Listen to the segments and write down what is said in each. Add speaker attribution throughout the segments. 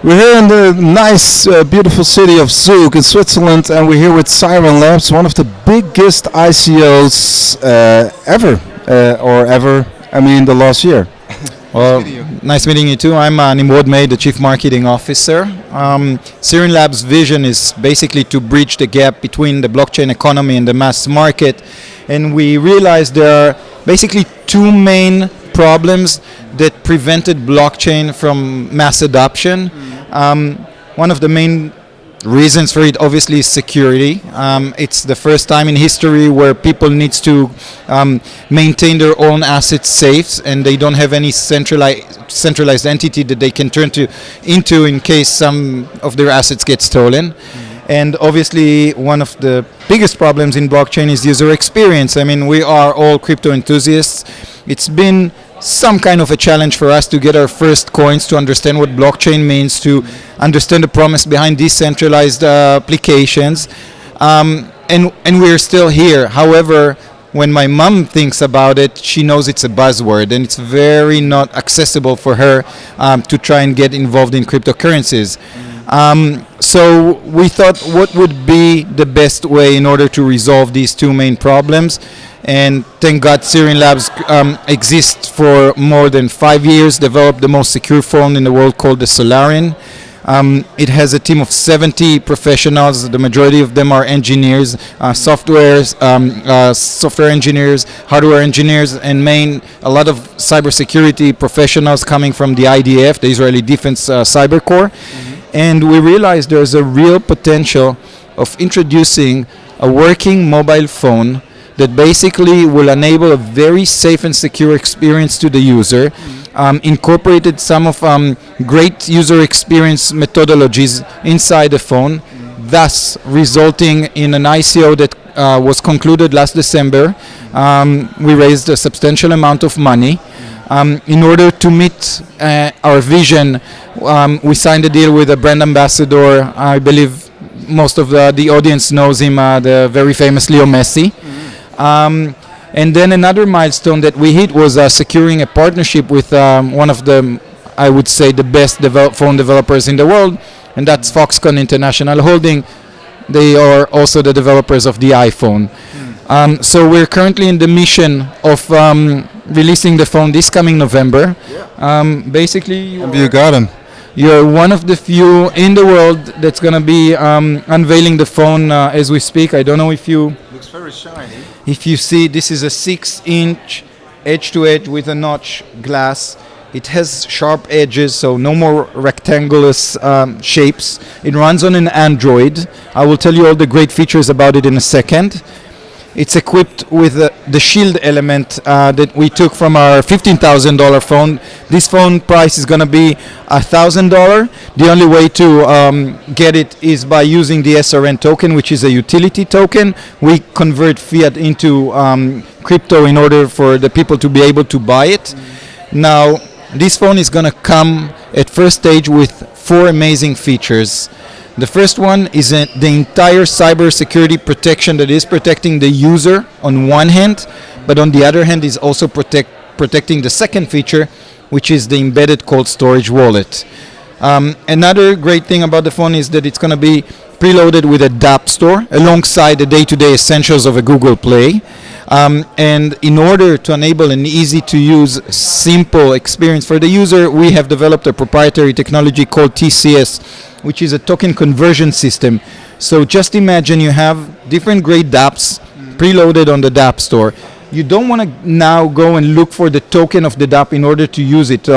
Speaker 1: We're here in the nice, beautiful city of Zug in Switzerland, and we're here with Sirin Labs, one of the biggest ICOs ever, or ever, I mean, the last year.
Speaker 2: Well, nice meeting you too. I'm Nimrod May, the Chief Marketing Officer. Sirin Labs' vision is basically to bridge the gap between the blockchain economy and the mass market. And we realized there are basically two main problems that prevented blockchain from mass adoption. One of the main reasons for it obviously is security. It's the first time in history where people needs to maintain their own assets safe, and they don't have any centralized entity that they can turn into in case some of their assets get stolen. And obviously one of the biggest problems in blockchain is user experience. I mean, we are all crypto enthusiasts. It's been some kind of a challenge for us to get our first coins, to understand what blockchain means, to understand the promise behind decentralized applications, and we're still here. However, when my mom thinks about it, she knows it's a buzzword, and it's very not accessible for her to try and get involved in cryptocurrencies. So we thought, what would be the best way in order to resolve these two main problems? And thank God Sirin Labs exists for more than 5 years, developed the most secure phone in the world called the Solarian. It has a team of 70 professionals. The majority of them are engineers, software engineers, hardware engineers, and a lot of cybersecurity professionals coming from the IDF, the Israeli Defense Cyber Corps. And we realized there's a real potential of introducing a working mobile phone that basically will enable a very safe and secure experience to the user, incorporated some of great user experience methodologies inside the phone, thus resulting in an ICO that was concluded last December. We raised a substantial amount of money. In order to meet our vision, we signed a deal with a brand ambassador. I believe most of the audience knows him, the very famous Leo Messi. And then another milestone that we hit was securing a partnership with one of the, I would say, the best phone developers in the world, and that's Foxconn International Holding. They are also the developers of the iPhone. So we're currently in the mission of releasing the phone this coming November. Basically,
Speaker 1: You got him.
Speaker 2: you're one of the few in the world that's going to be unveiling the phone as we speak. I don't know if you...
Speaker 1: Looks very shiny.
Speaker 2: If you see, this is a 6-inch edge-to-edge with a notch glass. It has sharp edges, so no more rectangular shapes. It runs on an Android. I will tell you all the great features about it in a second. It's equipped with the shield element that we took from our $15,000 phone. This phone price is going to be $1,000. The only way to get it is by using the SRN token, which is a utility token. We convert fiat into crypto in order for the people to be able to buy it. Now, this phone is going to come at first stage with 4 amazing features. The first one is the entire cybersecurity protection that is protecting the user on one hand, but on the other hand is also protecting the second feature, which is the embedded cold storage wallet. Another great thing about the phone is that it's going to be preloaded with a dApp store alongside the day-to-day essentials of a Google Play. And in order to enable an easy-to-use, simple experience for the user, we have developed a proprietary technology called TCS, which is a token conversion system. So just imagine you have different grade dApps preloaded on the dApp store. You don't want to now go and look for the token of the dApp in order to use it.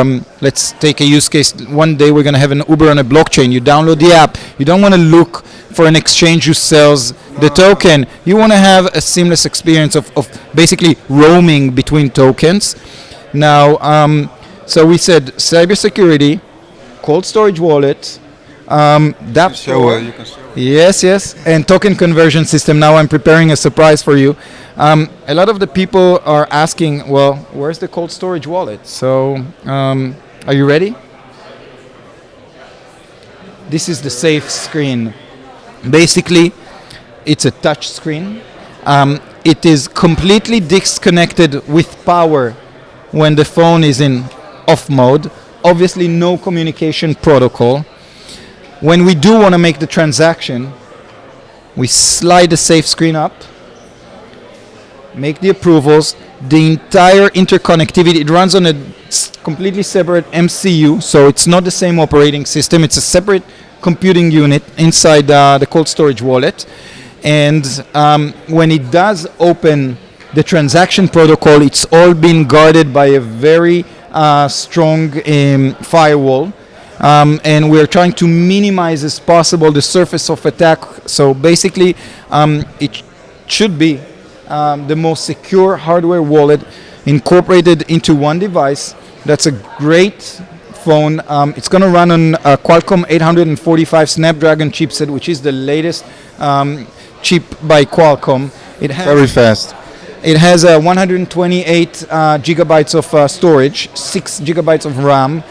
Speaker 2: Let's take a use case. One day we're going to have an Uber on a blockchain. You download the app. You don't want to look for an exchange who sells the token. You want to have a seamless experience of basically roaming between tokens. Now, so we said cybersecurity, cold storage wallet, dApp store. Yes, and token conversion system. Now I'm preparing a surprise for you. A lot of the people are asking, well, where's the cold storage wallet? So, are you ready? This is the safe screen. Basically, it's a touch screen. It is completely disconnected with power when the phone is in off mode. Obviously, no communication protocol. When we do want to make the transaction, we slide the safe screen up, make the approvals, the entire interconnectivity. It runs on a completely separate MCU, so it's not the same operating system. It's a separate computing unit inside the cold storage wallet. And when it does open the transaction protocol, it's all been guarded by a very strong firewall. And we're trying to minimize as possible the surface of attack. So basically, it should be the most secure hardware wallet incorporated into one device. That's a great phone. It's going to run on a Qualcomm 845 Snapdragon chipset, which is the latest chip by Qualcomm. It has
Speaker 1: Very fast.
Speaker 2: It has 128 gigabytes of storage, 6 gigabytes of RAM,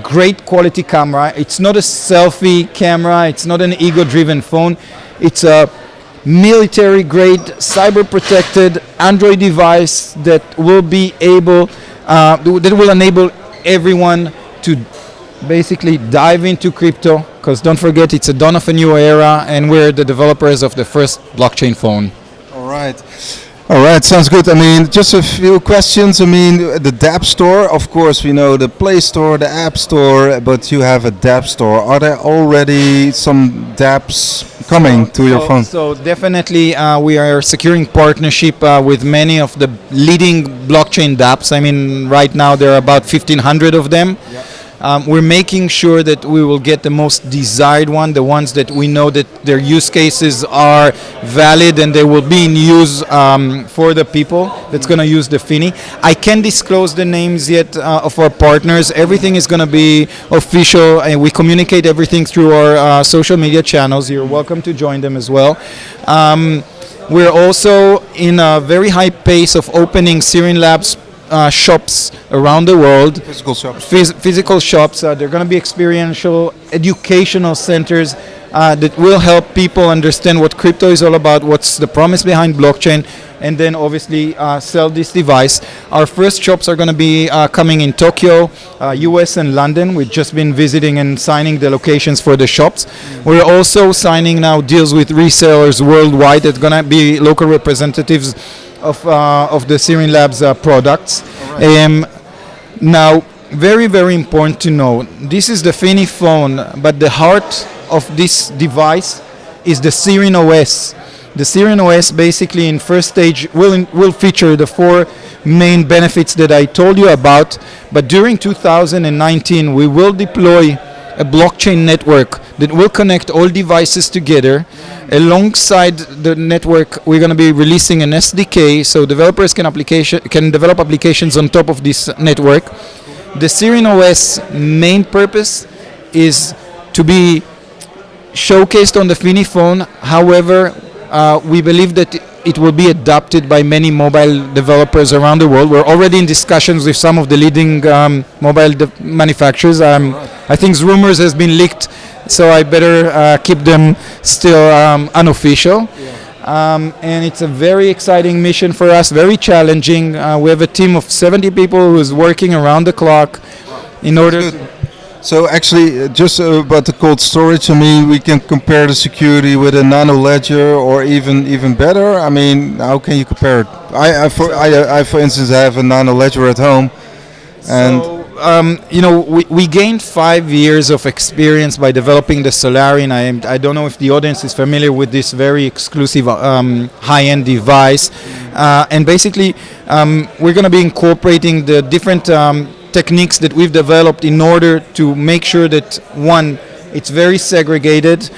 Speaker 2: great quality camera. It's not a selfie camera, it's not an ego-driven phone. It's a military-grade, cyber-protected Android device that will be able, that will enable everyone to basically dive into crypto, because don't forget, it's a dawn of a new era, and we're the developers of the first blockchain phone.
Speaker 1: All right. All right, sounds good. I mean, just a few questions. I mean, the dApp Store, of course, we know the Play Store, the App Store, but you have a dApp Store. Are there already some dApps coming to your phone?
Speaker 2: So definitely we are securing partnership with many of the leading blockchain dApps. I mean, right now there are about 1,500 of them. Yeah. We're making sure that we will get the most desired one, the ones that we know that their use cases are valid and they will be in use for the people that's going to use the Fini. I can't disclose the names yet of our partners. Everything is going to be official, and we communicate everything through our social media channels. You're welcome to join them as well. We're also in a very high pace of opening Sirin Labs shops around the world.
Speaker 1: Physical shops.
Speaker 2: Physical shops. They're going to be experiential, educational centers that will help people understand what crypto is all about, what's the promise behind blockchain, and then obviously sell this device. Our first shops are going to be coming in Tokyo, US, and London. We've just been visiting and signing the locations for the shops. We're also signing now deals with resellers worldwide. That's going to be local representatives of the Sirin Labs products. Right. Now, very, very important to know, this is the Fini phone, but the heart of this device is the Sirin OS. The Sirin OS basically in first stage will feature the 4 main benefits that I told you about, but during 2019 we will deploy a blockchain network that will connect all devices together. Alongside the network, we're going to be releasing an SDK so developers can develop applications on top of this network. The Sirin OS main purpose is to be showcased on the Fini phone. However, we believe that it will be adopted by many mobile developers around the world. We're already in discussions with some of the leading mobile manufacturers. I think rumors has been leaked, so I better keep them still unofficial. Yeah. And it's a very exciting mission for us, very challenging. We have a team of 70 people who's working around the clock in order to...
Speaker 1: So actually, just about the cold storage, I mean, we can compare the security with a nano ledger, or even better. I mean, how can you compare it? I for instance, have a nano ledger at home, and
Speaker 2: so, we gained 5 years of experience by developing the Solarian. I don't know if the audience is familiar with this very exclusive high-end device, and basically, we're going to be incorporating the different techniques that we've developed in order to make sure that, one, it's very segregated,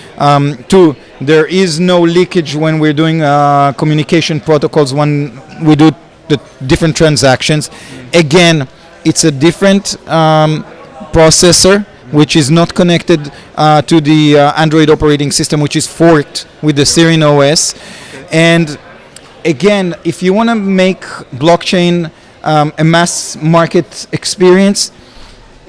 Speaker 2: two, there is no leakage when we're doing communication protocols when we do the different transactions. Again, it's a different processor which is not connected to the Android operating system, which is forked with the Sirin OS. And again, if you want to make blockchain a mass market experience,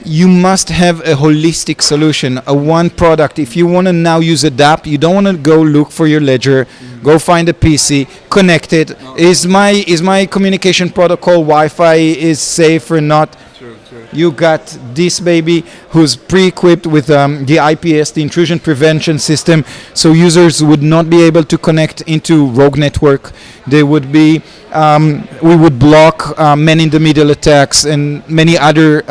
Speaker 2: you must have a holistic solution, a one product. If you want to now use a dApp, you don't want to go look for your ledger, go find a PC, connect it. Is my communication protocol Wi-Fi is safe or not?
Speaker 1: True.
Speaker 2: you got this baby who's pre-equipped with the IPS, the intrusion prevention system, so users would not be able to connect into rogue network. They would be, we would block man-in-the-middle attacks and many other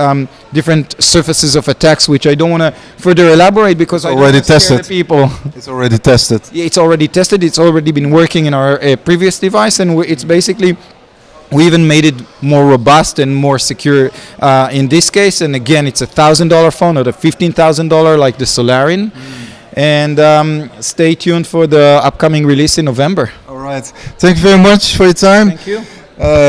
Speaker 2: different surfaces of attacks, which I don't want to further elaborate because I don't
Speaker 1: already
Speaker 2: want to scare
Speaker 1: tested.
Speaker 2: the people.
Speaker 1: It's already tested.
Speaker 2: It's already tested. It's already been working in our previous device, and it's basically we even made it more robust and more secure in this case. And again, it's $1,000 phone, not a $15,000 like the Solarin. And stay tuned for the upcoming release in November.
Speaker 1: All right. Thank you very much for your time.
Speaker 2: Thank you.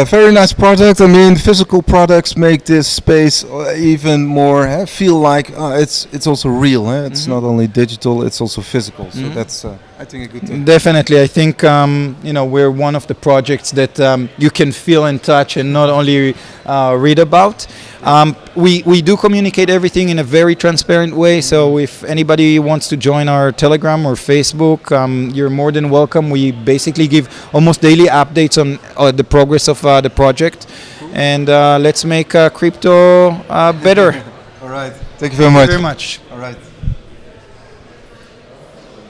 Speaker 1: Very nice product. I mean, physical products make this space even more feel like it's also real. It's not only digital; it's also physical. So that's I think a good thing.
Speaker 2: Definitely, I think we're one of the projects that you can feel and touch, and not only read about. We do communicate everything in a very transparent way. So if anybody wants to join our Telegram or Facebook, you're more than welcome. We basically give almost daily updates on the progress of the project, and let's make crypto better.
Speaker 1: All right. Thank you very much.
Speaker 2: Very much.
Speaker 1: All right.